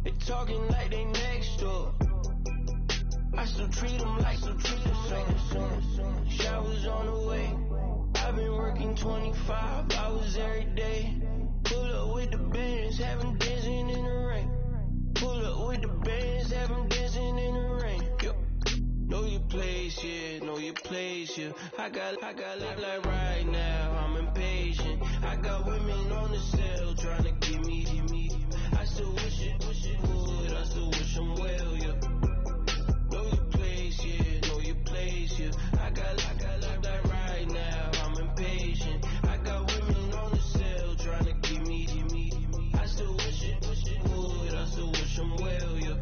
They talking like they next door. I still treat them like some son. Showers on the way. I've been working 25 hours every day. Pull up with the bands, have them dancing in the rain. Pull up with the bands, have them dancing in the rain. Yo. Know your place, yeah, know your place, yeah. I got look like right now, I'm impatient. I got women on the cell trying to give me. I still wish it would, I still wish them well, yeah. Know your place, yeah, know your place, yeah. I got look like right now, I'm impatient. I got women on the cell trying to give me. I still wish it would, I still wish them well, yeah.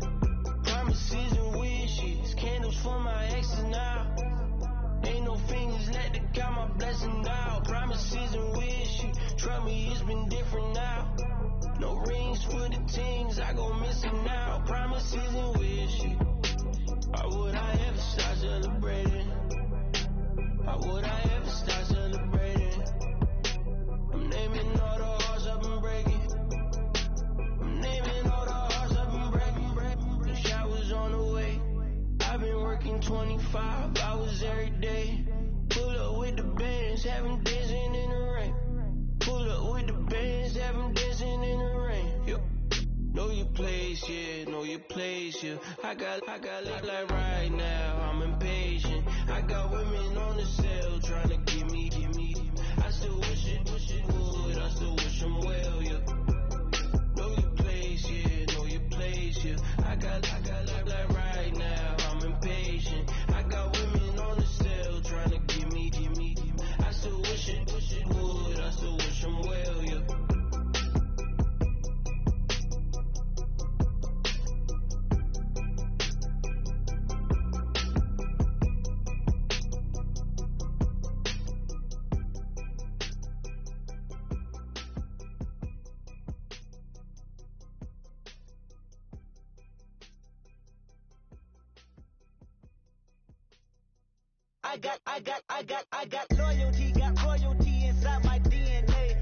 Promises and wishes, candles for my exes now. Ain't no fingers let to count my blessing now. Promises and wishes, trust me, it's been different now. No rings for the things, I go missing now. Promises and wishes, why would I ever start celebrating? Why would I ever start celebrating? I'm naming all the hearts I've been breaking. I'm naming all the hearts I've been breaking. The showers on the way. I've been working 25 hours every day. Pull up with the bands, have them dancing in the rain. Pull up with the bands, have them dancing in the rain. Yo. Know your place, yeah, know your place, yeah. I got look like right now, I'm impatient. I got women on the cell trying to give me. I still wish it would, I still wish them well, yeah. Know your place, yeah, know your place, yeah. I got look like right now, I'm impatient. I got women on the cell trying to give me. I still wish it would, I still wish them well, yeah. I got loyalty, got royalty inside my DNA.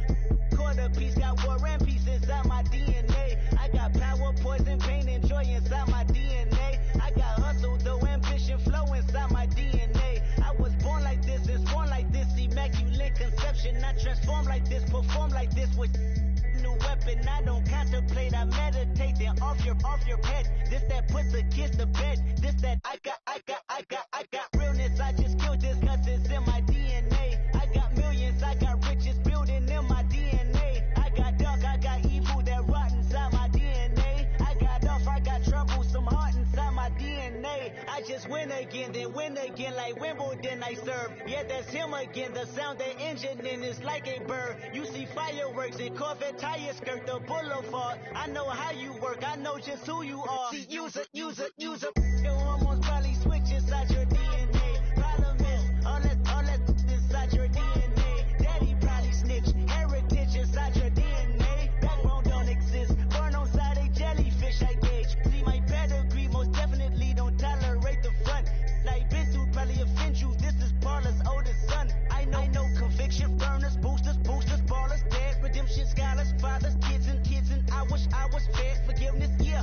Quarter piece, got war and peace inside my DNA. I got power, poison, pain, and joy inside my DNA. I got hustle, though, ambition, flow inside my DNA. I was born like this, and born like this, immaculate conception. I transform like this, perform like this with new weapon. I don't contemplate, I meditate, then off your head. This that puts a kiss to bed. This that I got realness. I just killed this cause it's in my DNA. I got millions, I got riches building in my DNA. I got dark, I got evil that rot inside my DNA. I got off, I got trouble, some heart inside my DNA. I just win again, then win again like Wimbledon I serve. Yeah, that's him again, the sound the engine in is like a bird. You see fireworks and Corvette tires skirt the boulevard. I know how you work, I know just who you are. See, use it. Your hormones probably switch inside your DNA. Problem is, all that inside your DNA. Daddy probably snitch, heritage inside your DNA. Backbone don't exist, born on side a jellyfish I gauge. See my pedigree, most definitely don't tolerate the front. Like Bintu probably offend you, this is Paula's oldest son. I know conviction, burners, boosters, ballers, dead, redemption, scholars, fathers, kids and I wish I was fed forgiveness, yeah.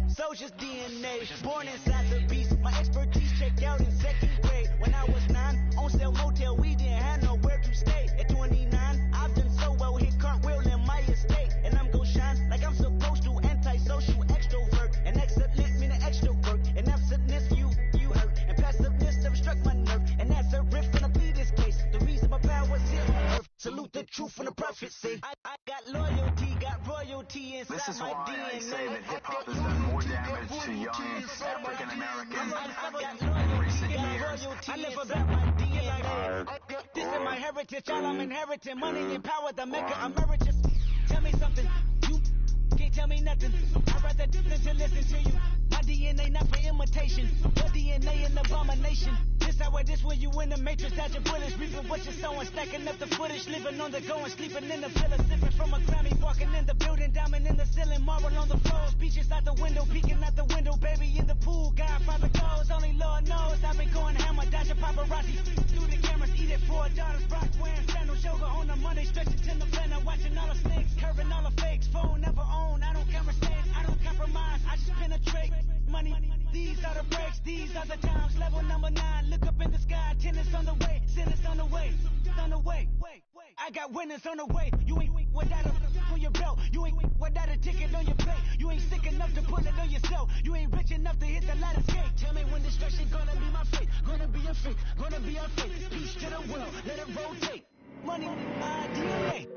Soldier's DNA, born inside the beast. My expertise checked out in second grade. When I was 9, on sale motel, we didn't have nowhere to stay. At 29, I've done so well, hit cartwheel in my estate. And I'm gon' shine like I'm supposed to, antisocial extrovert. And excellent meaning extra work. And absentness, you hurt. And passiveness have struck my nerve. And that's a riff gonna be this case. The reason my power's here on earth. Salute the truth from the prophecy. I got loyalty, got royalty inside my DNA. This is why I say that hip-hop has done more damage to young African Americans in recent years. I live about my DNA. This is my heritage, all I'm inheriting. Money and power, the maker emeritus. Tell me something, you can't tell me nothing. I'd rather listen to listen to you. My DNA not for imitation. Your DNA an abomination. This how I this when you in the matrix, dodging bullets, reaping what you're sowing, stacking up the footage, living on the go and sleeping in the villa, sipping from a Grammy, walking in the building, diamond in the ceiling, marble on the floor, beaches out the window, peeking out the window, baby in the pool, Godfather goes, only Lord knows, I've been going hammer, dodging paparazzi, through the cameras, eat it for daughters, Brock wearing sandals, yoga on the Monday, stretching to the planner, watching all the snakes, curving all the fakes, phone never own, I don't camera stage, I don't Other times, level number 9, look up in the sky, tennis on the way, sinners on the way, on the way. I got winners on the way. You ain't without a on your belt. You ain't without a ticket on your plate. You ain't sick enough to put it on yourself. You ain't rich enough to hit the ladder skate. Tell me when destruction gonna be my fate. Gonna be a fate, gonna be a fate. Peace to the world, let it rotate. Money, DNA.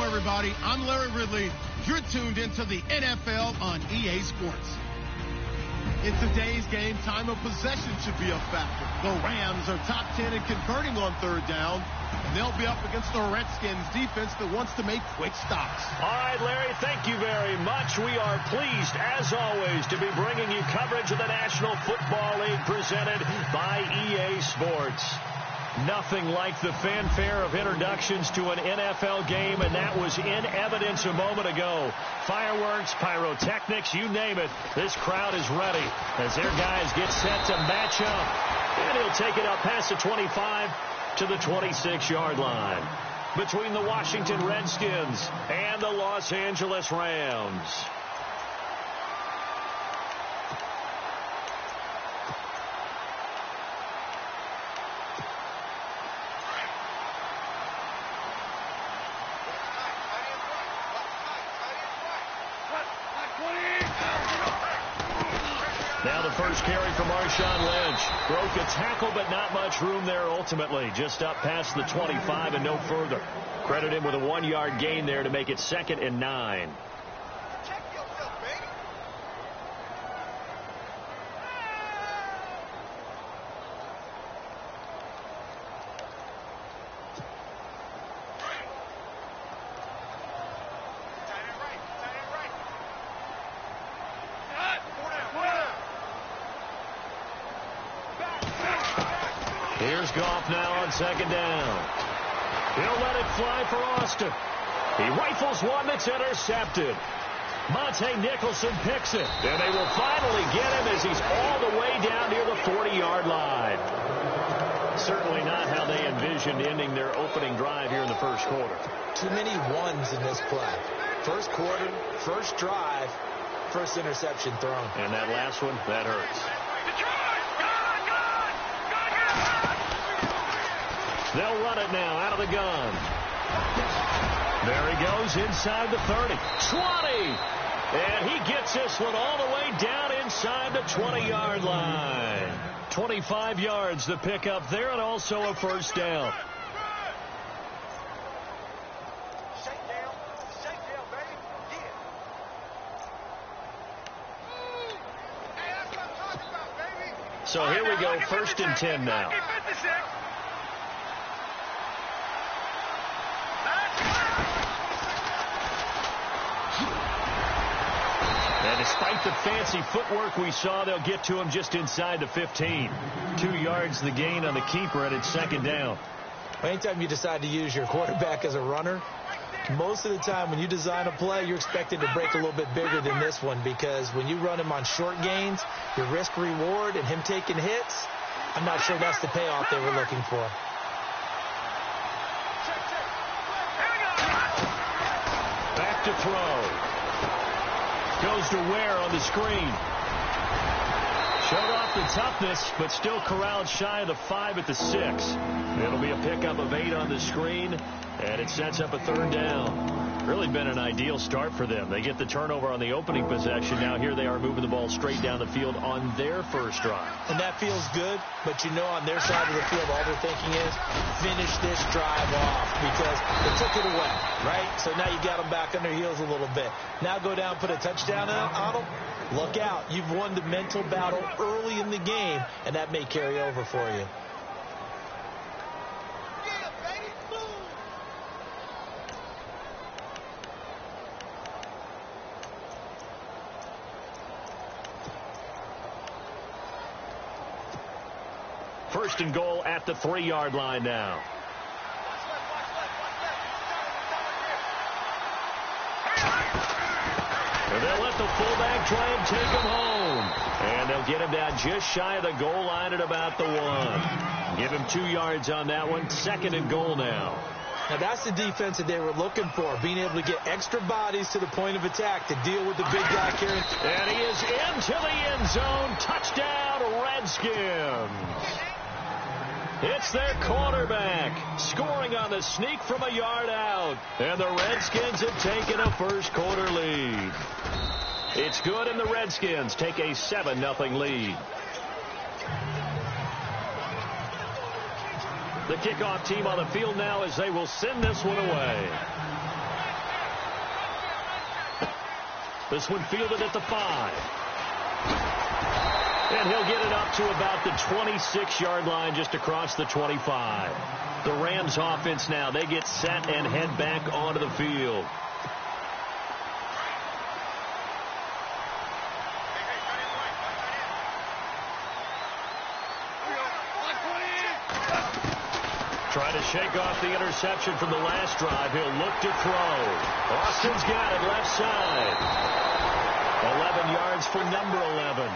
Everybody, I'm Larry Ridley. You're tuned into the NFL on EA Sports. In today's game, time of possession should be a factor. The Rams are top 10 in converting on third down, and they'll be up against the Redskins defense that wants to make quick stops. All right, Larry, thank you very much. We are pleased, as always, to be bringing you coverage of the National Football League presented by EA Sports. Nothing like the fanfare of introductions to an NFL game, and that was in evidence a moment ago. Fireworks, pyrotechnics, you name it. This crowd is ready as their guys get set to match up. And he'll take it up past the 25 to the 26-yard line between the Washington Redskins and the Los Angeles Rams. Now the first carry for Marshawn Lynch. Broke a tackle, but not much room there ultimately. Just up past the 25 and no further. Credit him with a 1-yard gain there to make it 2nd and 9. Here's Goff now on 2nd down. He'll let it fly for Austin. He rifles one that's intercepted. Monte Nicholson picks it. And they will finally get him as he's all the way down near the 40-yard line. Certainly not how they envisioned ending their opening drive here in the first quarter. Too many ones in this play. First quarter, first drive, first interception thrown. And that last one, that hurts. They'll run it now out of the gun. There he goes inside the 30. 20! And he gets this one all the way down inside the 20-yard line. 25 yards the pickup there, and also a first down. So here we go, 1st and 10 now. And despite the fancy footwork we saw, they'll get to him just inside the 15. 2 yards the gain on the keeper, and it's 2nd down. Anytime you decide to use your quarterback as a runner, most of the time when you design a play, you're expected to break a little bit bigger than this one, because when you run him on short gains, your risk-reward and him taking hits, I'm not sure that's the payoff they were looking for. Back to throw. Goes to Ware on the screen. Showed off the toughness, but still corralled shy of the 5 at the 6. It'll be a pickup of 8 on the screen, and it sets up a 3rd down. Really been an ideal start for them. They get the turnover on the opening possession. Now here they are moving the ball straight down the field on their first drive. And that feels good, but you know on their side of the field all they're thinking is finish this drive off, because they took it away, right? So now you got them back on their heels a little bit. Now go down, put a touchdown on them. Look out. You've won the mental battle early in the game, and that may carry over for you. First and goal at the 3-yard line now. And they'll let let the fullback try and take him home. And they'll get him down just shy of the goal line at about the 1. Give him 2 yards on that one. 2nd and goal now. Now, that's the defense that they were looking for, being able to get extra bodies to the point of attack to deal with the big guy carrying. And he is into the end zone. Touchdown, Redskins. It's their quarterback scoring on the sneak from a yard out. And the Redskins have taken a first-quarter lead. It's good, and the Redskins take a 7-0 lead. The kickoff team on the field now as they will send this one away. This one fielded at the 5. And he'll get it up to about the 26-yard line just across the 25. The Rams offense now, they get set and head back onto the field. Trying to shake off the interception from the last drive. He'll look to throw. Austin's got it left side. 11 yards for number 11.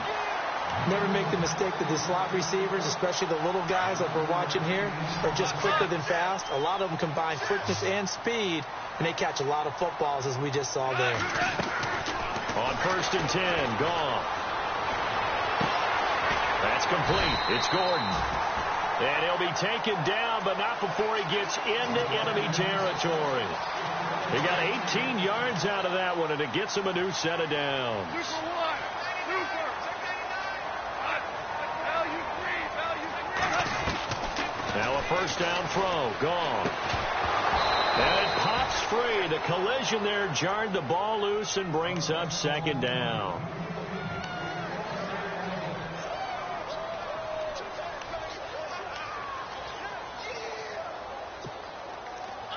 Never make the mistake that the slot receivers, especially the little guys like we're watching here, are just quicker than fast. A lot of them combine quickness and speed, and they catch a lot of footballs, as we just saw there. On 1st and 10, gone. That's complete. It's Gordon. And he'll be taken down, but not before he gets into enemy territory. He got 18 yards out of that one, and it gets him a new set of downs. Now a first down throw, gone. And it pops free. The collision there jarred the ball loose and brings up 2nd down.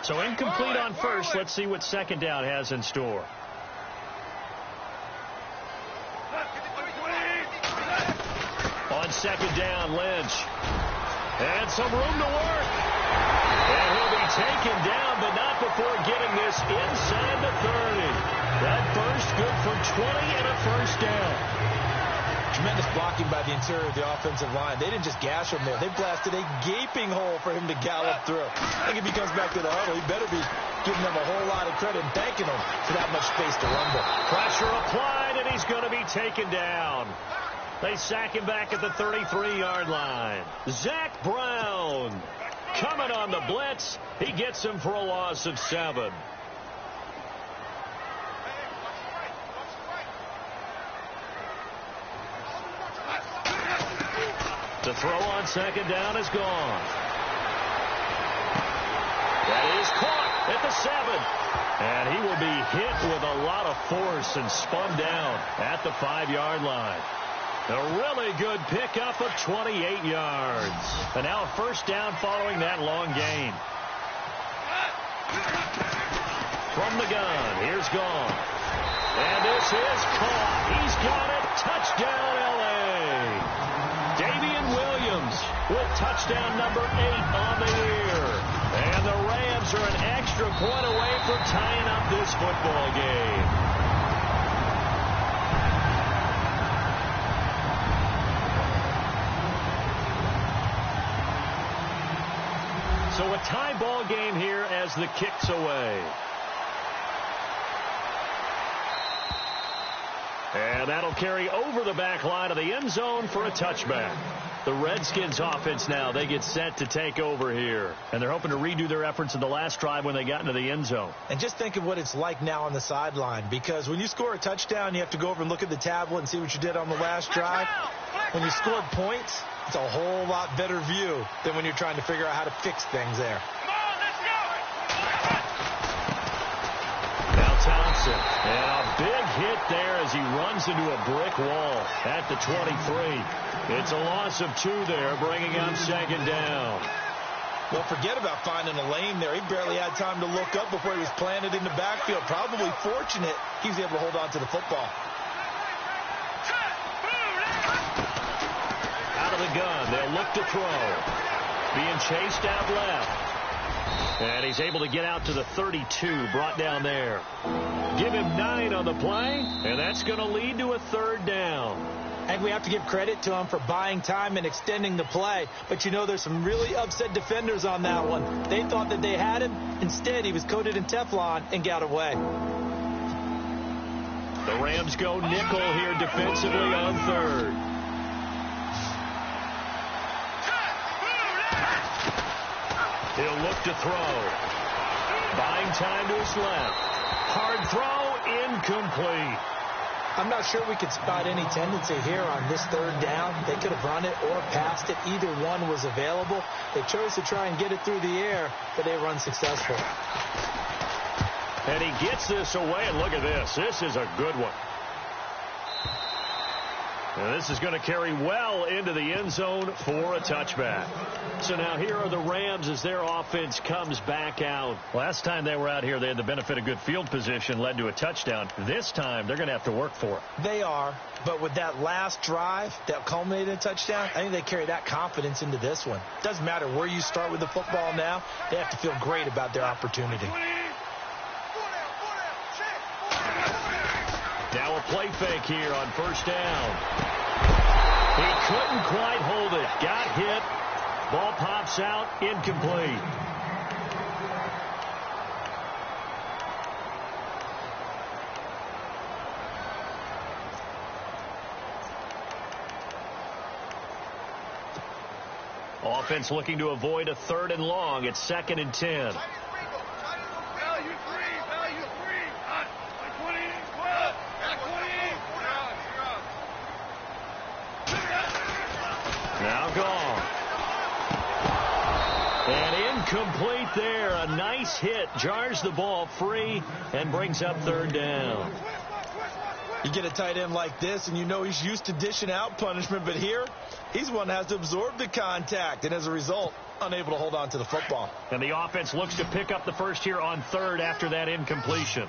So incomplete on first. Let's see what 2nd down has in store. On 2nd down, Lynch. And some room to work. And he'll be taken down, but not before getting this inside the 30. That burst good for 20 and a first down. Tremendous blocking by the interior of the offensive line. They didn't just gash him there. They blasted a gaping hole for him to gallop through. I think if he comes back to the huddle, he better be giving them a whole lot of credit and thanking them for that much space to rumble. Pressure applied, and he's going to be taken down. They sack him back at the 33-yard line. Zach Brown coming on the blitz. He gets him for a loss of 7. The throw on 2nd down is gone. That is caught at the 7. And he will be hit with a lot of force and spun down at the 5-yard line. A really good pickup of 28 yards. And now a first down following that long gain. From the gun, here's Gone. And this is caught. He's got it. Touchdown, L.A. Davian Williams with touchdown number 8 on the year. And the Rams are an extra point away from tying up this football game. So a tie ball game here as the kick's away. And that'll carry over the back line of the end zone for a touchback. The Redskins offense now, they get set to take over here. And they're hoping to redo their efforts in the last drive when they got into the end zone. And just think of what it's like now on the sideline. Because when you score a touchdown, you have to go over and look at the tablet and see what you did on the last drive. When you scored points, it's a whole lot better view than when you're trying to figure out how to fix things there. Thompson, and a big hit there as he runs into a brick wall at the 23. It's a loss of 2 there, bringing up 2nd down. Well, forget about finding a lane there. He barely had time to look up before he was planted in the backfield. Probably fortunate he was able to hold on to the football. Out of the gun, they'll look to throw. Being chased out left. And he's able to get out to the 32, brought down there. Give him 9 on the play, and that's going to lead to a 3rd down. And we have to give credit to him for buying time and extending the play. But, you know, there's some really upset defenders on that one. They thought that they had him. Instead, he was coated in Teflon and got away. The Rams go nickel here defensively on 3rd. He'll look to throw. Buying time to his left. Hard throw, incomplete. I'm not sure we could spot any tendency here on this 3rd down. They could have run it or passed it. Either one was available. They chose to try and get it through the air, but they were unsuccessful. And he gets this away, and look at this. This is a good one. And this is going to carry well into the end zone for a touchback. So now here are the Rams as their offense comes back out. Last time they were out here, they had the benefit of good field position, led to a touchdown. This time, they're going to have to work for it. They are, but with that last drive that culminated in a touchdown, I think they carry that confidence into this one. Doesn't matter where you start with the football now, they have to feel great about their opportunity. Now a play fake here on 1st down. He couldn't quite hold it. Got hit. Ball pops out. Incomplete. Offense looking to avoid a 3rd and long. It's 2nd and 10. Now gone. And incomplete there. A nice hit. Jars the ball free and brings up 3rd down. You get a tight end like this, and you know he's used to dishing out punishment, but here, he's one that has to absorb the contact, and as a result, unable to hold on to the football. And the offense looks to pick up the first here on 3rd after that incompletion.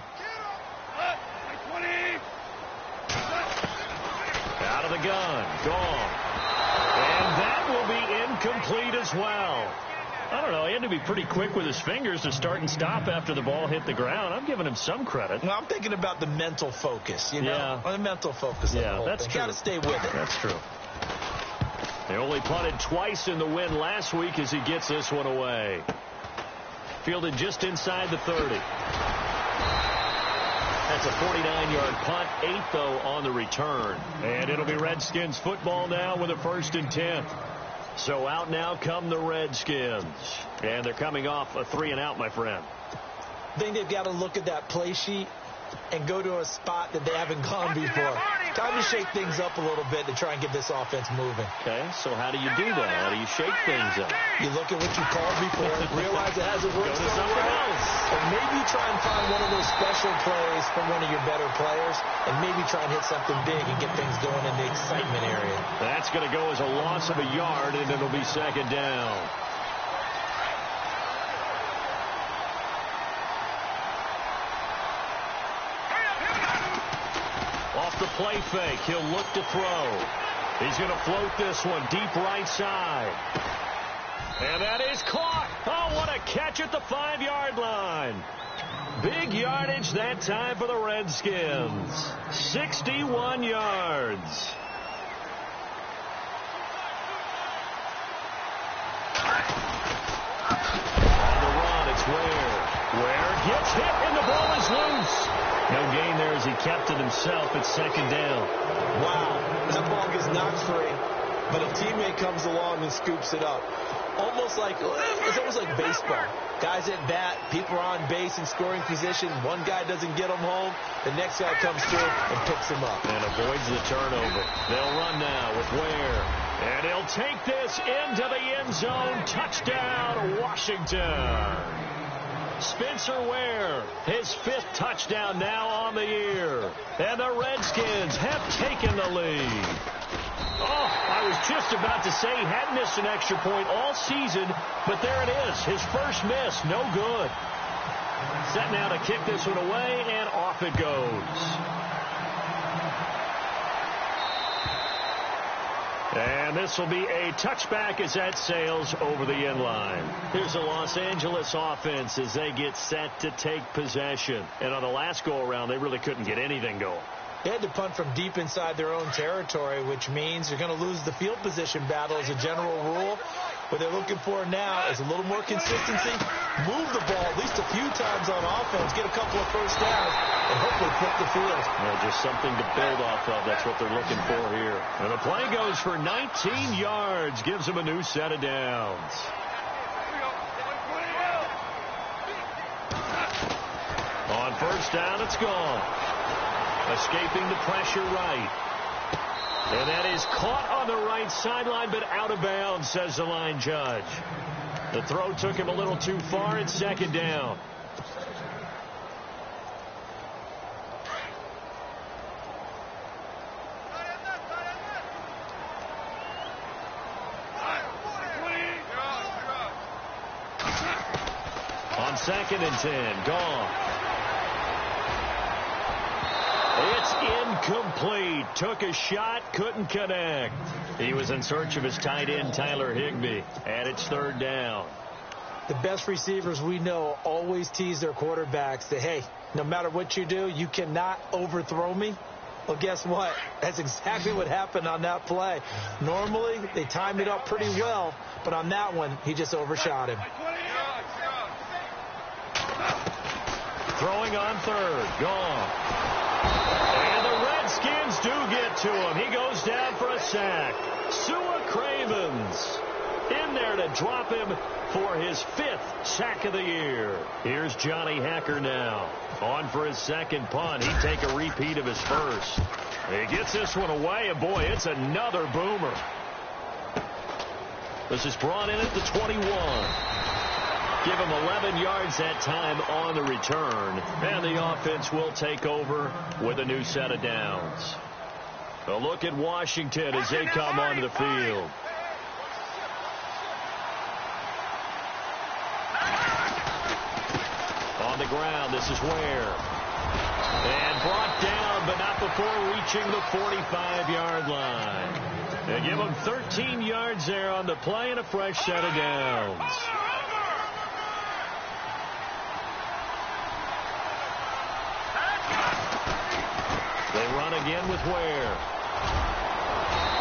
Out of the gun. Gone. And that will be incomplete as well. I don't know. He had to be pretty quick with his fingers to start and stop after the ball hit the ground. I'm giving him some credit. Well, I'm thinking about the mental focus, you know? Yeah. The mental focus. Yeah, that's true. Got to stay with it. That's true. They only punted twice in the win last week as he gets this one away. Fielded just inside the 30. That's a 49-yard punt, 8, though, on the return. And it'll be Redskins football now with a 1st and 10. So out now come the Redskins. And they're coming off a 3-and-out, my friend. I think they've got to look at that play sheet and go to a spot that they haven't gone before. Time to shake things up a little bit to try and get this offense moving. Okay, so how do you do that? How do you shake things up? You look at what you called before, realize it hasn't worked somewhere else. And maybe try and find one of those special plays from one of your better players, and maybe try and hit something big and get things going in the excitement area. That's going to go as a loss of a yard, and it'll be 2nd down. Off the play fake, he'll look to throw. He's going to float this one deep right side. And that is caught. Oh, what a catch at the 5-yard line. Big yardage that time for the Redskins. 61 yards. On the run, it's Ware gets hit, and the ball is loose. No gain there as he kept it himself. It's 2nd down. Wow, that ball gets knocked free, but a teammate comes along and scoops it up. It's almost like baseball. Guys at bat, people are on base in scoring position. One guy doesn't get them home. The next guy comes through and picks him up. And avoids the turnover. They'll run now with Ware. And he'll take this into the end zone. Touchdown, Washington. Spencer Ware, his 5th touchdown now on the year. And the Redskins have taken the lead. Oh, I was just about to say he hadn't missed an extra point all season, but there it is. His first miss, no good. Set now to kick this one away, and off it goes. And this will be a touchback as that sails over the end line. Here's the Los Angeles offense as they get set to take possession. And on the last go-around, they really couldn't get anything going. They had to punt from deep inside their own territory, which means you're going to lose the field position battle as a general rule. What they're looking for now is a little more consistency, move the ball at least a few times on offense, get a couple of first downs, and hopefully flip the field. Yeah, just something to build off of. That's what they're looking for here. And the play goes for 19 yards, gives them a new set of downs. On first down, it's gone. Escaping the pressure right. And that is caught on the right sideline, but out of bounds, says the line judge. The throw took him a little too far. It's second down. On 2nd and 10, gone. It's incomplete. Took a shot, couldn't connect. He was in search of his tight end, Tyler Higbee, and it's third down. The best receivers we know always tease their quarterbacks that, hey, no matter what you do, you cannot overthrow me. Well, guess what? That's exactly what happened on that play. Normally, they timed it up pretty well, but on that one, he just overshot him. Throwing on third, gone. And the Redskins do get to him. He goes down for a sack. Sua Cravens in there to drop him for his 5th sack of the year. Here's Johnny Hacker now. On for his second punt. He'd take a repeat of his first. He gets this one away, and boy, it's another boomer. This is brought in at the 21. Give him 11 yards that time on the return. And the offense will take over with a new set of downs. A look at Washington as they come onto the field. On the ground, this is Ware. And brought down, but not before reaching the 45-yard line. They give him 13 yards there on the play and a fresh set of downs. They run again with Ware.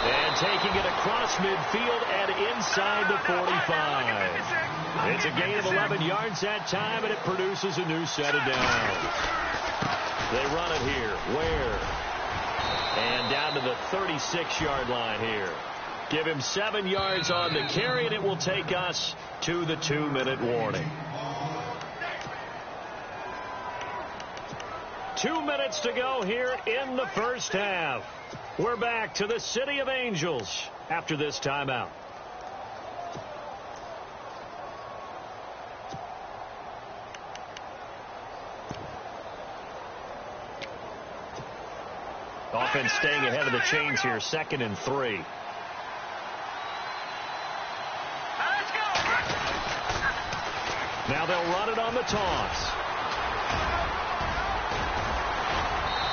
And taking it across midfield and inside the 45. It's a gain of 11 yards that time, and it produces a new set of downs. They run it here. Ware. And down to the 36-yard line here. Give him 7 yards on the carry, and it will take us to the 2-minute warning. 2 minutes to go here in the first half. We're back to the City of Angels after this timeout. Offense staying ahead of the chains here, 2nd and 3. Now they'll run it on the toss.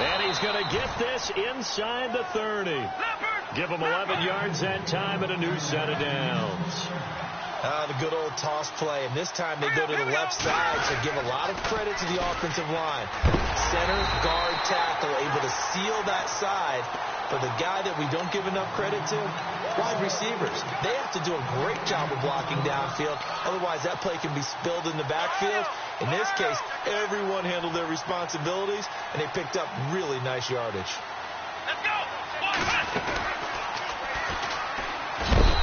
And he's going to get this inside the 30. Give him 11 yards that time and a new set of downs. The good old toss play. And this time they go to the left side, so give a lot of credit to the offensive line. Center, guard, tackle, able to seal that side. But the guy that we don't give enough credit to, wide receivers. They have to do a great job of blocking downfield. Otherwise, that play can be spilled in the backfield. In this case, everyone handled their responsibilities, and they picked up really nice yardage. Let's go!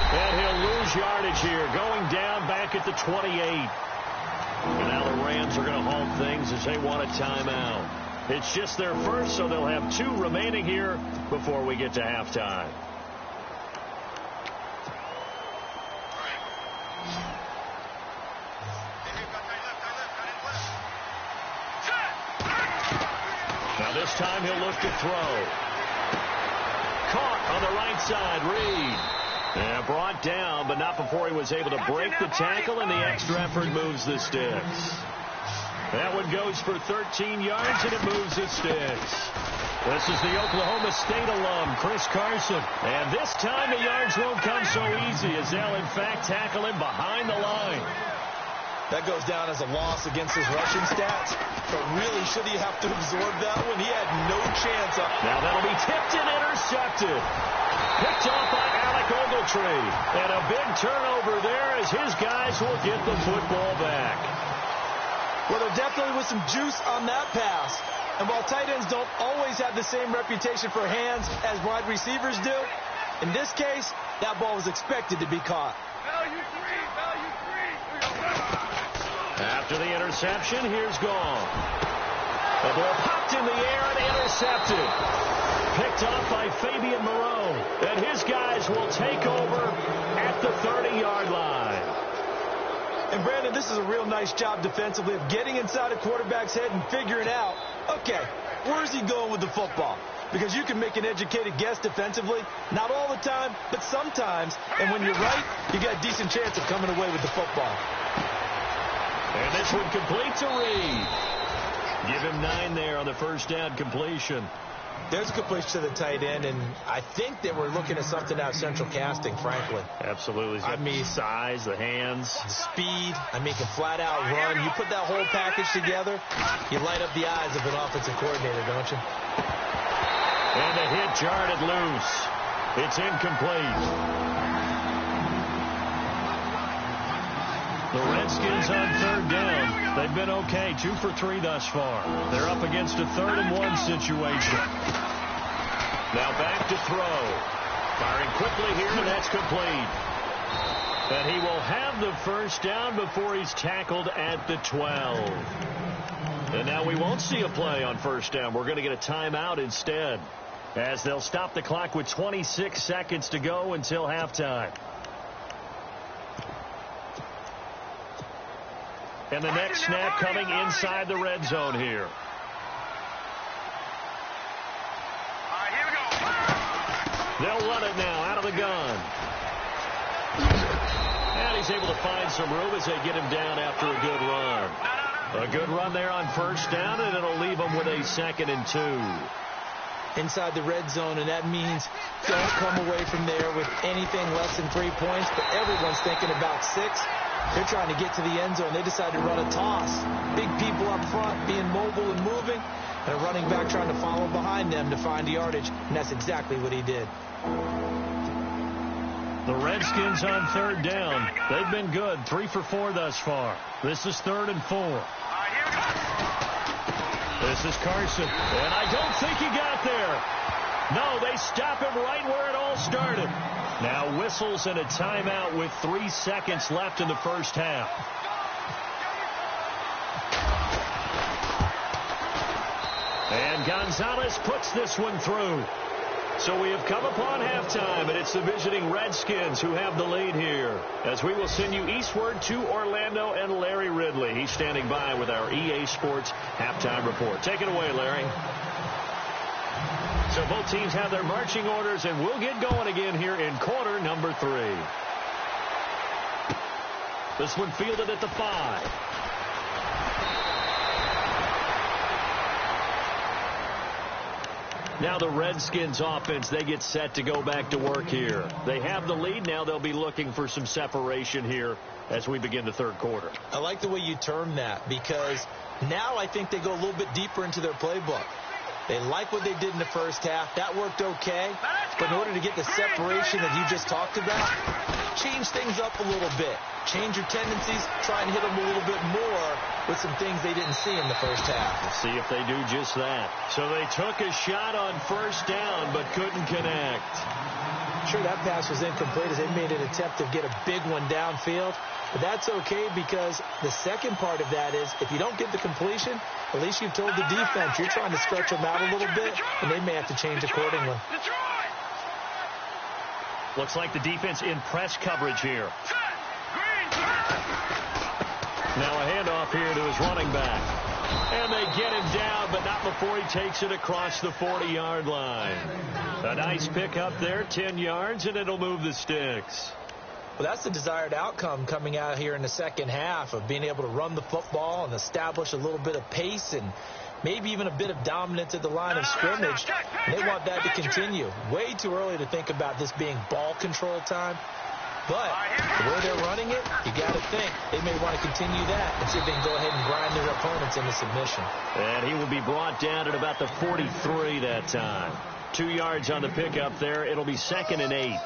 And he'll lose yardage here, going down back at the 28. And now the Rams are going to halt things as they want a timeout. It's just their first, so they'll have 2 remaining here before we get to halftime. Now this time he'll look to throw. Caught on the right side, Reed. And brought down, but not before he was able to break the tackle, and the extra effort moves the sticks. That one goes for 13 yards, and it moves the sticks. This is the Oklahoma State alum, Chris Carson. And this time the yards won't come so easy as they'll, in fact, tackle him behind the line. That goes down as a loss against his rushing stats. But really, should he have to absorb that one? He had no chance. Now that'll be tipped and intercepted. Picked off by Alec Ogletree. And a big turnover there as his guys will get the football back. Well, there definitely was some juice on that pass. And while tight ends don't always have the same reputation for hands as wide receivers do, in this case, that ball was expected to be caught. After the interception, here's Gall. The ball popped in the air and intercepted. Picked off by Fabian Moreau. And his guys will take over at the 30-yard line. And, Brandon, this is a real nice job defensively of getting inside a quarterback's head and figuring out, okay, where's he going with the football? Because you can make an educated guess defensively, not all the time, but sometimes. And when you're right, you got a decent chance of coming away with the football. And this one complete to Reed. Give him 9 there on the first down completion. There's a completion to the tight end, and I think they were looking at something out of central casting, frankly. Absolutely. I mean, size, the hands. Speed. I mean, can flat out run. You put that whole package together, you light up the eyes of an offensive coordinator, don't you? And the hit jarred it loose. It's incomplete. The Redskins on third down. They've been okay, 2 for 3 thus far. They're up against a 3rd and 1 situation. Now back to throw. Firing quickly here, and that's complete. And he will have the first down before he's tackled at the 12. And now we won't see a play on first down. We're going to get a timeout instead, as they'll stop the clock with 26 seconds to go until halftime. And the next snap coming inside the red zone here. They'll run it now out of the gun. And he's able to find some room as they get him down after a good run. A good run there on first down, and it'll leave him with a 2nd and 2. Inside the red zone, and that means don't come away from there with anything less than 3 points, but everyone's thinking about 6. They're trying to get to the end zone. They decide to run a toss. Big people up front being mobile and moving, and a running back trying to follow behind them to find the yardage, and that's exactly what he did. The Redskins on third down. They've been good, 3 for 4 thus far. This is 3rd and 4. This is Carson, and I don't think he got there. No, they stop him right where it all started. Now whistles and a timeout with 3 seconds left in the first half. And Gonzalez puts this one through. So we have come upon halftime, and it's the visiting Redskins who have the lead here, as we will send you eastward to Orlando and Larry Ridley. He's standing by with our EA Sports halftime report. Take it away, Larry. So both teams have their marching orders, and we'll get going again here in quarter number 3. This one fielded at the 5. Now the Redskins offense, they get set to go back to work here. They have the lead. Now they'll be looking for some separation here as we begin the third quarter. I like the way you term that, because now I think they go a little bit deeper into their playbook. They like what they did in the first half. That worked okay. But in order to get the separation that you just talked about, change things up a little bit. Change your tendencies. Try and hit them a little bit more with some things they didn't see in the first half. Let's see if they do just that. So they took a shot on first down but couldn't connect. Sure, that pass was incomplete as they made an attempt to get a big one downfield. But that's okay, because the second part of that is if you don't get the completion, at least you've told the defense you're trying to stretch them out a little bit, and they may have to change accordingly. Looks like the defense in press coverage here. Now a handoff here to his running back. And they get him down, but not before he takes it across the 40-yard line. A nice pick up there, 10 yards, and it'll move the sticks. Well, that's the desired outcome coming out here in the second half of being able to run the football and establish a little bit of pace and maybe even a bit of dominance at the line of scrimmage. And they want that to continue. Way too early to think about this being ball control time. But the way they're running it, you got to think they may want to continue that and see if they can go ahead and grind their opponents into submission. And he will be brought down at about the 43 that time. 2 yards on the pickup there. It'll be 2nd and 8.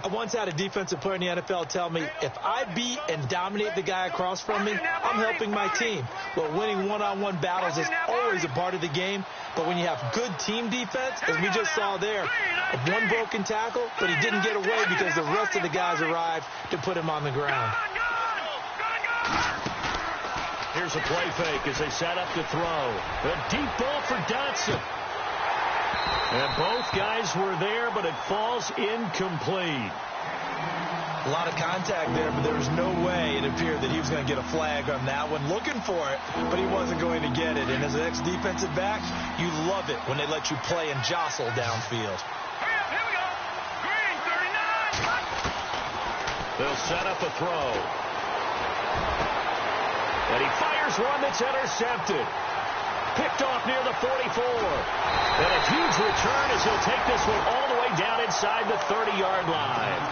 I once had a defensive player in the NFL tell me, if I beat and dominate the guy across from me, I'm helping my team. Well, winning one-on-one battles is always a part of the game, but when you have good team defense, as we just saw there, one broken tackle, but he didn't get away because the rest of the guys arrived to put him on the ground. Here's a play fake as they set up to throw. A deep ball for Dotson. And both guys were there, but it falls incomplete. A lot of contact there, but there was no way it appeared that he was going to get a flag on that one. Looking for it, but he wasn't going to get it. And as an ex-defensive back, you love it when they let you play and jostle downfield. Here we go. Green, 39. They'll set up a throw. And he fires one that's intercepted. Picked off near the 44. And a huge return as he'll take this one all the way down inside the 30-yard line.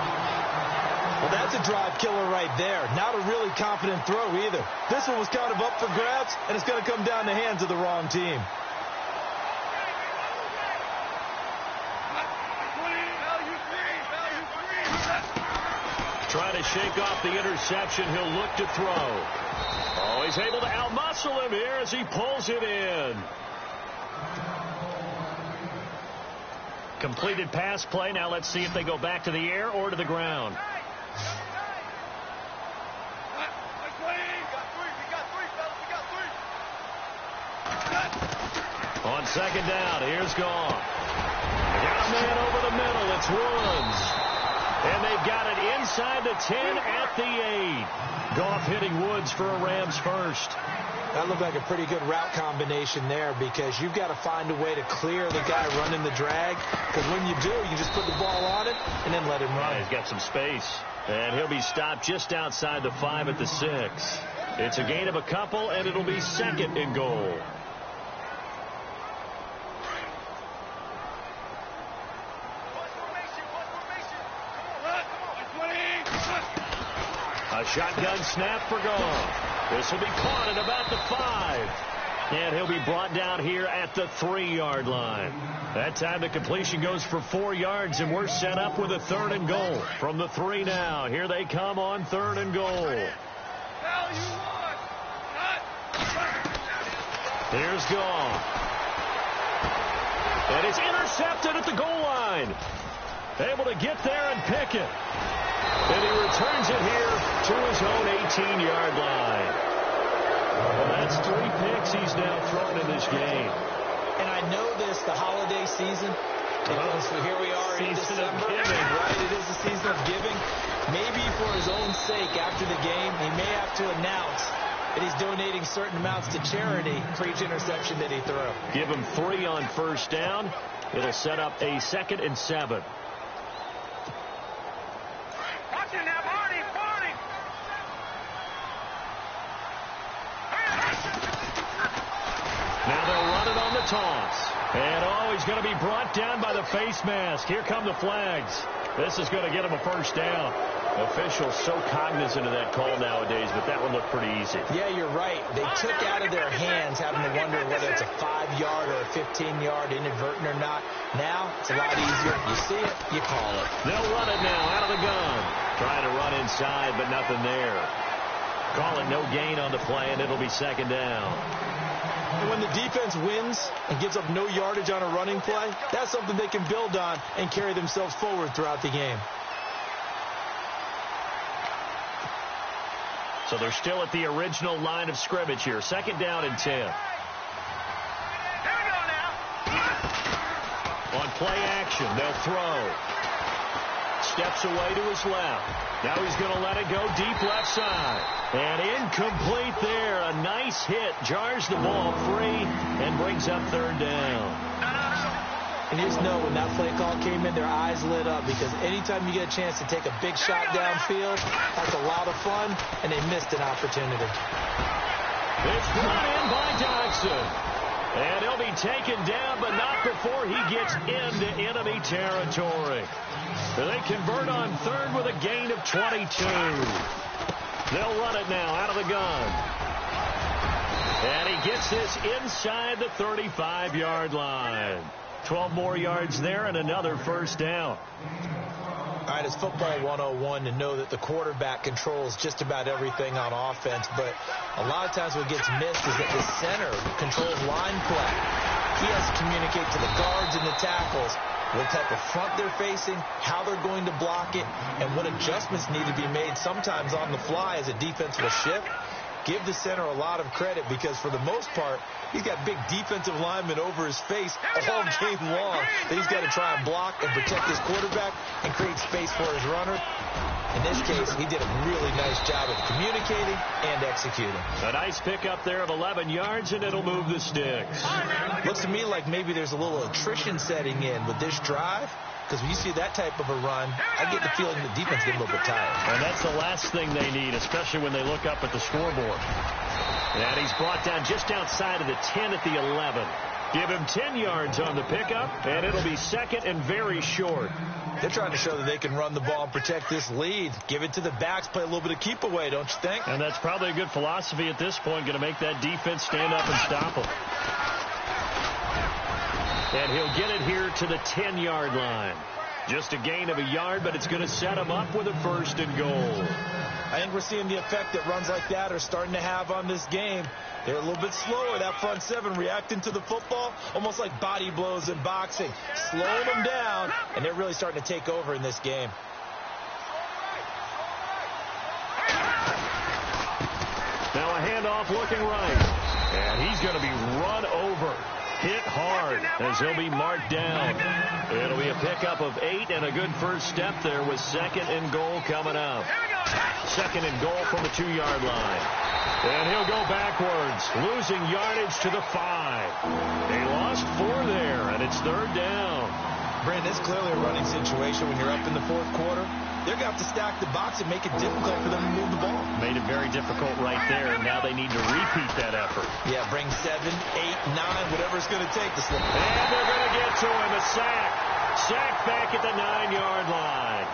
Well, that's a drive killer right there. Not a really confident throw either. This one was kind of up for grabs, and it's going to come down the hands of the wrong team. Trying to shake off the interception. He'll look to throw. Oh, he's able to outmuscle him here as he pulls it in. Completed pass play. Now let's see if they go back to the air or to the ground. On second down, here's Goff. Got a man over the middle. It's Woods. And they've got it inside the 10 at the 8. Goff hitting Woods for a Rams first. That looked like a pretty good route combination there because you've got to find a way to clear the guy running the drag. Because when you do, you just put the ball on it and then let him run. Yeah, he's got some space. And he'll be stopped just outside the 5 at the 6. It's a gain of a couple, and it'll be 2nd and goal. A shotgun snap for Goff. This will be caught at about the 5. And he'll be brought down here at the 3-yard line. That time the completion goes for 4 yards, and we're set up with a 3rd and goal. From the 3 now. Here they come on 3rd and goal. Here's Goff. And it's intercepted at the goal line. Able to get there and pick it. And he returns it here to his own 18-yard line. Well, that's 3 picks he's now thrown in this game. And I know this, the holiday season, because here we are in December, right? It is the season of giving. Maybe for his own sake, after the game, he may have to announce that he's donating certain amounts to charity for each interception that he threw. Give him 3 on first down. It'll set up a 2nd and 7. Now they'll run it on the toss. And, oh, he's going to be brought down by the face mask. Here come the flags. This is going to get him a first down. Officials so cognizant of that call nowadays, but that one looked pretty easy. Yeah, you're right. They took out of their hands having to wonder whether it's a 5-yard or a 15-yard inadvertent or not. Now, it's a lot easier. You see it, you call it. They'll run it now out of the gun. Trying to run inside, but nothing there. Call it no gain on the play, and it'll be 2nd down. And when the defense wins and gives up no yardage on a running play, that's something they can build on and carry themselves forward throughout the game. So they're still at the original line of scrimmage here. 2nd down and 10. Here we go now. On play action, they'll throw. Steps away to his left. Now he's going to let it go deep left side. And incomplete there. A nice hit. Jars the ball free and brings up 3rd down. And you just know when that play call came in, their eyes lit up, because anytime you get a chance to take a big shot downfield, that's a lot of fun, and they missed an opportunity. It's brought in by Dodson. And he'll be taken down, but not before he gets into enemy territory. They convert on third with a gain of 22. They'll run it now out of the gun. And he gets this inside the 35-yard line. 12 more yards there and another first down. All right, it's football 101 to know that the quarterback controls just about everything on offense, but a lot of times what gets missed is that the center controls line play. He has to communicate to the guards and the tackles what type of front they're facing, how they're going to block it, and what adjustments need to be made sometimes on the fly as a defense will shift. Give the center a lot of credit, because for the most part, he's got big defensive linemen over his face all game long that he's got to try and block and protect his quarterback and create space for his runner. In this case, he did a really nice job of communicating and executing. A nice pickup there of 11 yards, and it'll move the sticks. Looks to me like maybe there's a little attrition setting in with this drive, because when you see that type of a run, I get the feeling the defense get a little bit tired. And that's the last thing they need, especially when they look up at the scoreboard. And he's brought down just outside of the 10 at the 11. Give him 10 yards on the pickup, and it'll be second and very short. They're trying to show that they can run the ball and protect this lead. Give it to the backs, play a little bit of keep away, don't you think? And that's probably a good philosophy at this point, going to make that defense stand up and stop him. And he'll get it here to the 10-yard line. Just a gain of a yard, but it's going to set him up with a first and goal. I think we're seeing the effect that runs like that are starting to have on this game. They're a little bit slower, that front seven, reacting to the football, almost like body blows in boxing, slowing them down, and they're really starting to take over in this game. Now a handoff looking right, and he's going to be run over. Hit hard as he'll be marked down. It'll be a pickup of 8 and a good first step there with second and goal coming up. Second and goal from the 2-yard line. And he'll go backwards, losing yardage to the 5. He lost 4 there, and it's third down. Brandon, it's clearly a running situation when you're up in the fourth quarter. They're going to have to stack the box and make it difficult for them to move the ball. Made it very difficult right there, and now they need to repeat that effort. Yeah, bring 7, 8, 9, whatever it's going to take to slip. And they're going to get to him, a sack. Sack back at the 9-yard line.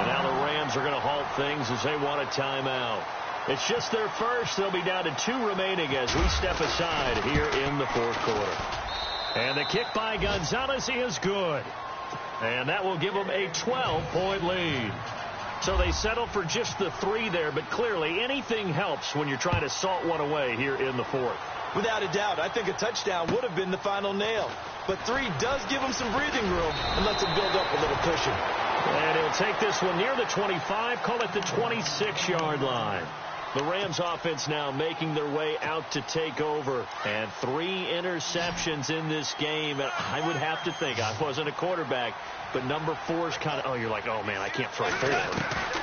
And now the Rams are going to halt things as they want a timeout. It's just their first. They'll be down to 2 remaining as we step aside here in the fourth quarter. And the kick by Gonzalez is good. And that will give them a 12-point lead. So they settle for just the 3 there, but clearly anything helps when you're trying to salt one away here in the fourth. Without a doubt, I think a touchdown would have been the final nail. But 3 does give them some breathing room and lets them build up a little cushion. And he'll take this one near the 25, call it the 26-yard line. The Rams offense now making their way out to take over. And 3 interceptions in this game. I would have to think, I wasn't a quarterback, but number 4 is kind of, oh, you're like, oh, man, I can't throw 4.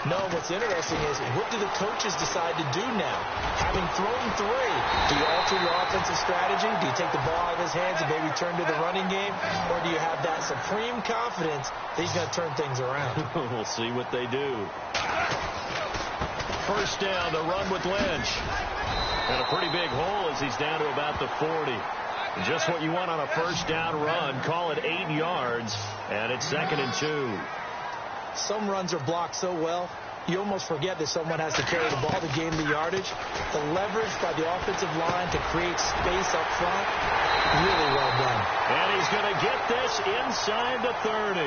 No, what's interesting is, what do the coaches decide to do now? Having thrown 3, do you alter your offensive strategy? Do you take the ball out of his hands and maybe turn to the running game? Or do you have that supreme confidence that he's going to turn things around? We'll see what they do. First down, the run with Lynch. And a pretty big hole as he's down to about the 40. Just what you want on a first down run. Call it 8 yards, and it's second and 2. Some runs are blocked so well, you almost forget that someone has to carry the ball to gain the yardage. The leverage by the offensive line to create space up front, really well done. And he's going to get this inside the 30.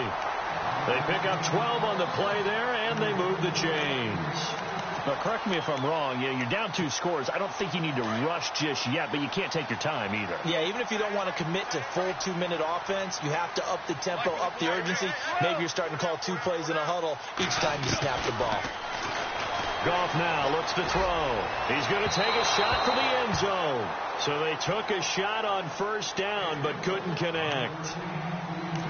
They pick up 12 on the play there, and they move the chains. Now, correct me if I'm wrong. You're down 2 scores. I don't think you need to rush just yet, but you can't take your time either. Yeah, even if you don't want to commit to full 2-minute offense, you have to up the tempo, up the urgency. Maybe you're starting to call 2 plays in a huddle each time you snap the ball. Goff now looks to throw. He's going to take a shot for the end zone. So they took a shot on first down, but couldn't connect.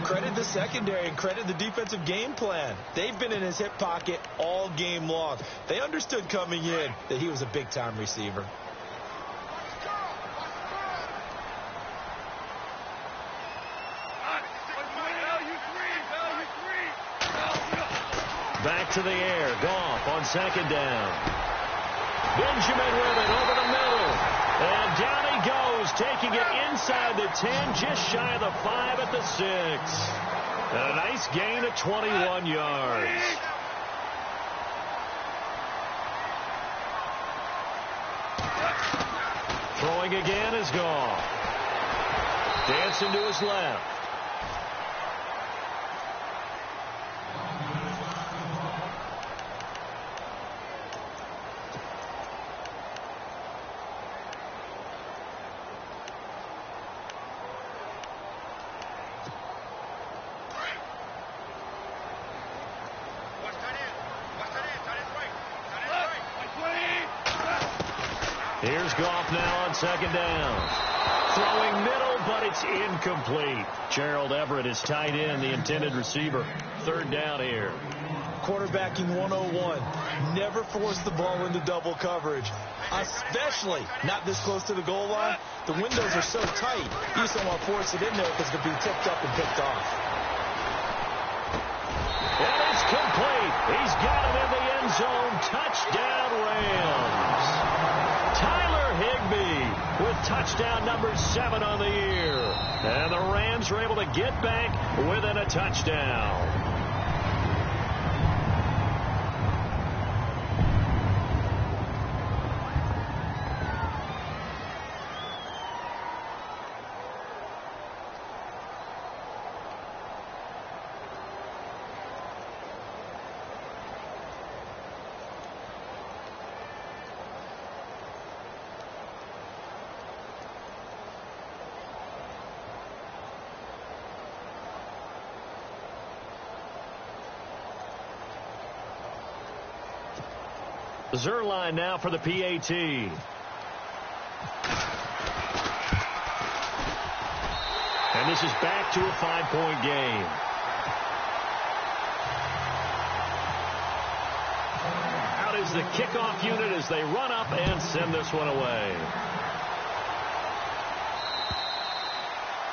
Credit the secondary and credit the defensive game plan. They've been in his hip pocket all game long. They understood coming in that he was a big-time receiver. to the air. Goff on second down. Benjamin with it over the middle. And down he goes, taking it inside the 10, just shy of the 5 at the 6. And a nice gain of 21 yards. Throwing again is Goff. Dancing to his left. Here's Goff now on second down. Throwing middle, but it's incomplete. Gerald Everett is tight end, the intended receiver. Third down here. Quarterbacking 101. Never force the ball into double coverage, especially not this close to the goal line. The windows are so tight, you just don't want to force it in there because it'll be tipped up and picked off. And it's complete. He's got it in the end zone. Touchdown, Rams. Tyler Higbee with touchdown number 7 on the year. And the Rams were able to get back within a touchdown. Zerline now for the PAT. And this is back to a 5-point game. Out is the kickoff unit as they run up and send this one away.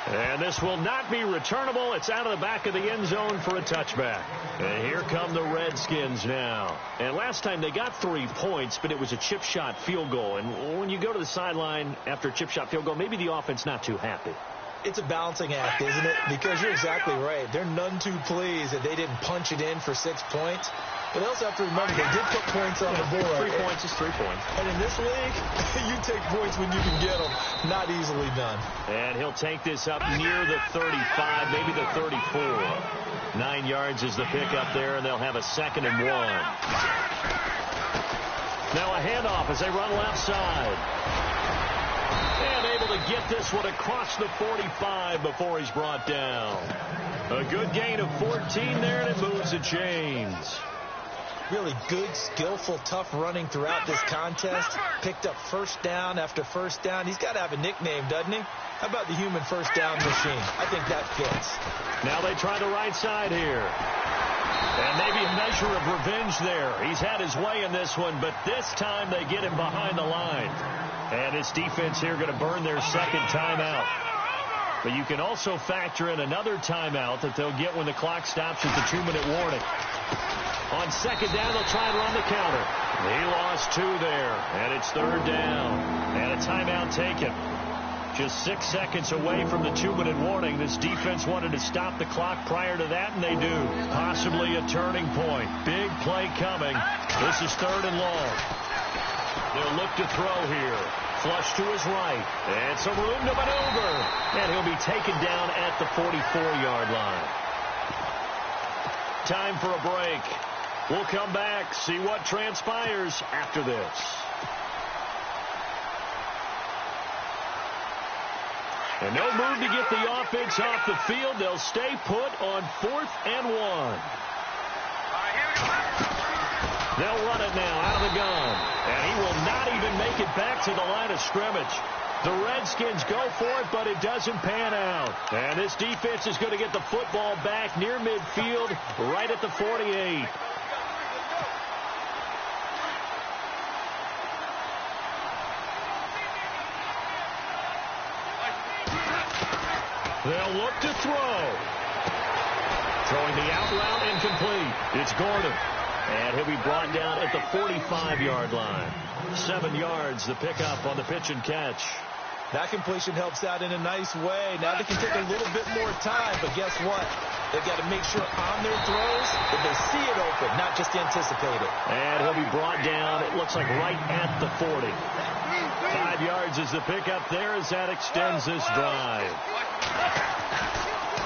And this will not be returnable. It's out of the back of the end zone for a touchback. And here come the Redskins now. And last time they got 3 points, but it was a chip shot field goal. And when you go to the sideline after a chip shot field goal, maybe the offense not too happy. It's a balancing act, isn't it? Because you're exactly right. They're none too pleased that they didn't punch it in for 6 points. But they also have to remember they did put points on the board. 3 points is 3 points. And in this league, you take points when you can get them. Not easily done. And he'll take this up near the 35, maybe the 34. 9 yards is the pickup there, and they'll have a 2nd and 1. Now a handoff as they run left side. And able to get this one across the 45 before he's brought down. A good gain of 14 there, and it moves the chains. Really good, skillful, tough running throughout this contest. Picked up first down after first down. He's got to have a nickname, doesn't he? How about the human first down machine? I think that fits. Now they try the right side here. And maybe a measure of revenge there. He's had his way in this one, but this time they get him behind the line. And his defense here going to burn their 2nd timeout. But you can also factor in another timeout that they'll get when the clock stops at the 2-minute warning. On 2nd down, they'll try and run the counter. He lost 2 there, and it's 3rd down. And a timeout taken. Just 6 seconds away from the 2-minute warning. This defense wanted to stop the clock prior to that, and they do. Possibly a turning point. Big play coming. This is 3rd and long. They'll look to throw here. Flush to his right. And some room to maneuver. And he'll be taken down at the 44-yard line. Time for a break. We'll come back, see what transpires after this. And no move to get the offense off the field. They'll stay put on 4th and 1. They'll run it now out of the gun. And he will not even make it back to the line of scrimmage. The Redskins go for it, but it doesn't pan out. And this defense is going to get the football back near midfield, right at the 48. They'll look to throw. Throwing the out route incomplete. It's Gordon. be brought down at the 45-yard line. 7 yards, the pickup on the pitch and catch. That completion helps out in a nice way. Now they can take a little bit more time, but guess what? They've got to make sure on their throws that they see it open, not just anticipate it. And he'll be brought down, it looks like right at the 40. 5 yards is the pickup there as that extends this drive.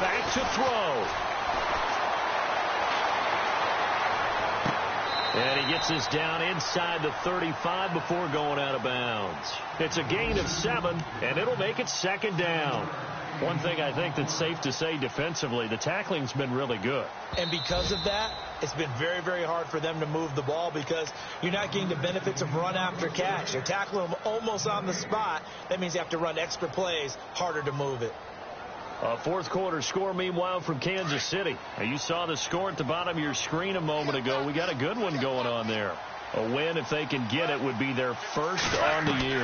Back to throw. And he gets us down inside the 35 before going out of bounds. It's a gain of 7, and it'll make it second down. One thing I think that's safe to say defensively, the tackling's been really good. And because of that, it's been very, very hard for them to move the ball because you're not getting the benefits of run after catch. They're tackling them almost on the spot. That means you have to run extra plays, harder to move it. A fourth quarter score, meanwhile, from Kansas City. Now, you saw the score at the bottom of your screen a moment ago. We got a good one going on there. A win, if they can get it, would be their first on the year.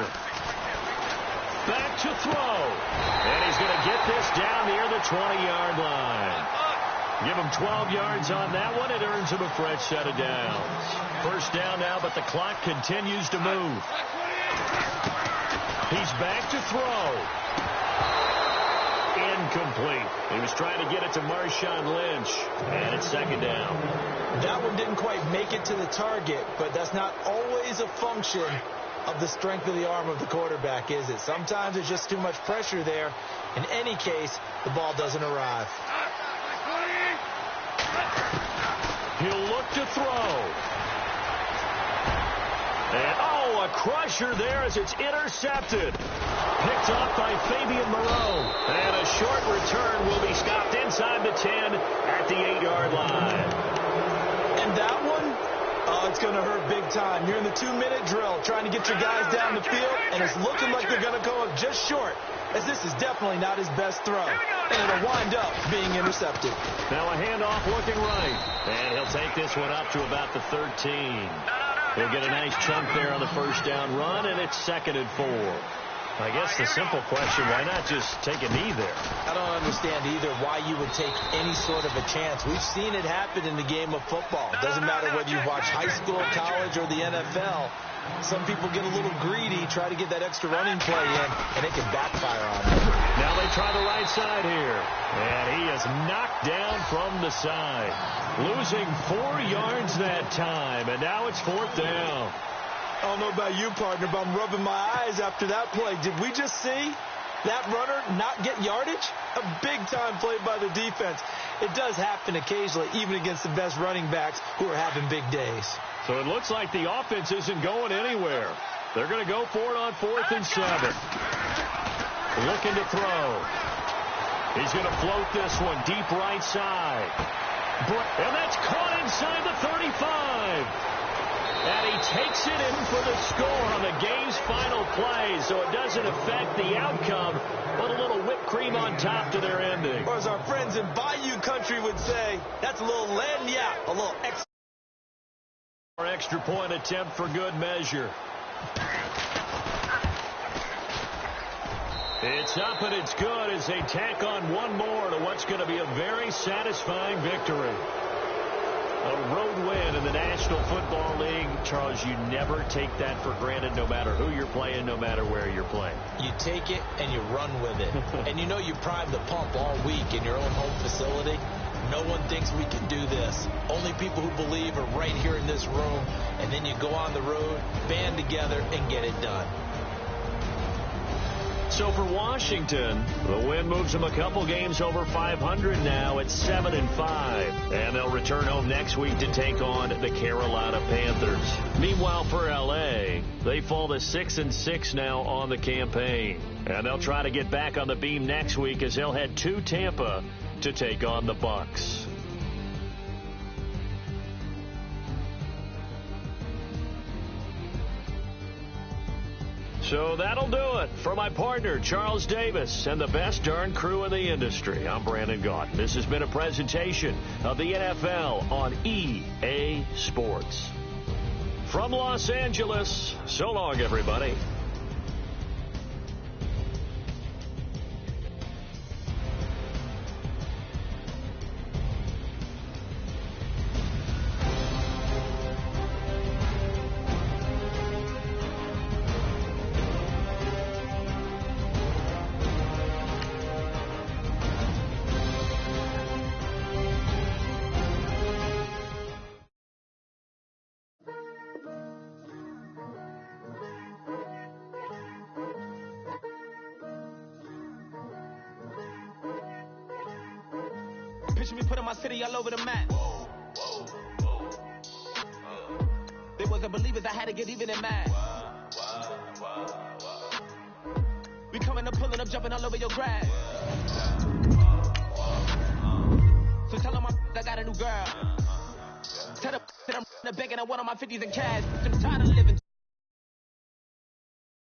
Back to throw. And he's going to get this down near the 20-yard line. Give him 12 yards on that one. It earns him a fresh set of downs. First down now, but the clock continues to move. He's back to throw. Incomplete. He was trying to get it to Marshawn Lynch, and it's second down. That one didn't quite make it to the target, but that's not always a function of the strength of the arm of the quarterback, is it? Sometimes there's just too much pressure there. In any case, the ball doesn't arrive. He'll look to throw. And, a crusher there as it's intercepted. Picked off by Fabian Moreau. And a short return will be stopped inside the 10 at the 8-yard line. And that one, it's going to hurt big time. You're in the 2-minute drill trying to get your guys down the field, and it's looking like they're going to go up just short, as this is definitely not his best throw. And it'll wind up being intercepted. Now a handoff looking right. And he'll take this one up to about the 13. He'll get a nice chunk there on the first down run, and it's 2nd and 4. I guess the simple question, why not just take a knee there? I don't understand either why you would take any sort of a chance. We've seen it happen in the game of football. It doesn't matter whether you watch high school, college, or the NFL. Some people get a little greedy, try to get that extra running play in, and it can backfire on them. Now they try the right side here. And he is knocked down from the side. Losing 4 yards that time, and now it's 4th down. I don't know about you, partner, but I'm rubbing my eyes after that play. Did we just see that runner not get yardage? A big-time play by the defense. It does happen occasionally, even against the best running backs who are having big days. So it looks like the offense isn't going anywhere. They're going to go for it on 4th and 7. Looking to throw. He's going to float this one deep right side. And that's caught inside the 35. And he takes it in for the score on the game's final play, so it doesn't affect the outcome, but a little whipped cream on top to their ending. Or as our friends in Bayou Country would say, that's a little lagniappe, a little extra point attempt for good measure. It's up and it's good as they tack on one more to what's going to be a very satisfying victory. A road win in the National Football League. Charles, you never take that for granted, no matter who you're playing, no matter where you're playing. You take it and you run with it. And you know you prime the pump all week in your own home facility. No one thinks we can do this. Only people who believe are right here in this room. And then you go on the road, band together, and get it done. So for Washington, the win moves them a couple games over 500 now at 7-5. And they'll return home next week to take on the Carolina Panthers. Meanwhile, for L.A., they fall to 6-6 now on the campaign. And they'll try to get back on the beam next week as they'll head to Tampa to take on the Bucs. So that'll do it for my partner, Charles Davis, and the best darn crew in the industry. I'm Brandon Gaunt. This has been a presentation of the NFL on EA Sports. From Los Angeles, so long, everybody. Pushing me, putting my city all over the map. They wasn't believers, I had to get even and mad. We coming up, pulling up, jumping all over your grass. So tell them I got a new girl. Tell them that I'm begging, I want on my 50s in cash. I'm tired of living